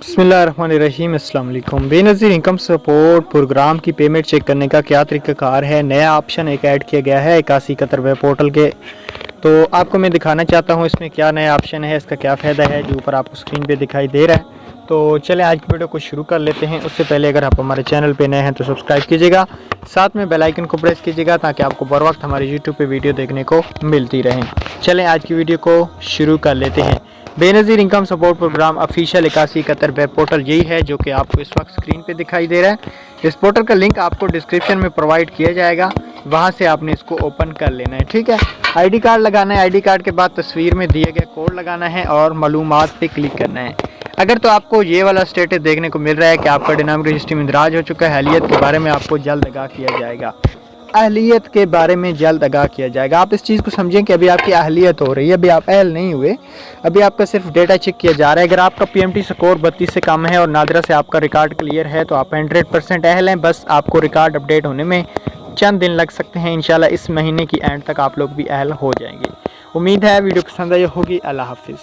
बिस्मिल्लाहिर्रहमानिर्रहीम। अस्सलाम वालेकुम। बेनज़ीर इनकम सपोर्ट प्रोग्राम की पेमेंट चेक करने का क्या तरीक़ाकार है। नया ऑप्शन एक ऐड किया गया है 8171 वेब पोर्टल के, तो आपको मैं दिखाना चाहता हूँ इसमें क्या नया ऑप्शन है, इसका क्या फ़ायदा है, जो ऊपर आपको स्क्रीन पे दिखाई दे रहा है। तो चलें आज की वीडियो को शुरू कर लेते हैं। उससे पहले अगर आप हमारे चैनल पे नए हैं तो सब्सक्राइब कीजिएगा, साथ में बेल आइकन को प्रेस कीजिएगा ताकि आपको बर वक्त हमारे यूट्यूब पे वीडियो देखने को मिलती रहें। चलें आज की वीडियो को शुरू कर लेते हैं। Benazir income support programme official 8171 web portal यही है जो कि आपको इस वक्त स्क्रीन पे दिखाई दे रहा है। इस पोर्टल का लिंक आपको डिस्क्रिप्शन में प्रोवाइड किया जाएगा, वहां से आपने इसको ओपन कर लेना है। ठीक है, आईडी कार्ड लगाना है, आईडी कार्ड के बाद तस्वीर में दिए गए कोड लगाना है और मालूमात पे क्लिक करना है। अगर तो आपको ये वाला स्टेटस देखने को मिल रहा है कि आपका डायनामिक रजिस्ट्री में इंदराज हो चुका है, अहलियत के बारे में आपको जल्द आगाह किया जाएगा। अहलियत के बारे में जल्द आगाह किया जाएगा। आप इस चीज़ को समझें कि अभी आपकी अहलियत हो रही है, अभी आप अहल नहीं हुए, अभी आपका सिर्फ डेटा चेक किया जा रहा है। अगर आपका PMT स्कोर 32 से कम है और नादरा से आपका रिकॉर्ड क्लियर है तो आप 100% अहल हैं। बस आपको रिकॉर्ड अपडेट होने में चंद दिन लग सकते हैं। इंशाल्लाह इस महीने की एंड तक आप लोग भी अहल हो जाएंगे। उम्मीद है वीडियो पसंद आई होगी। अल्लाह हाफिज़।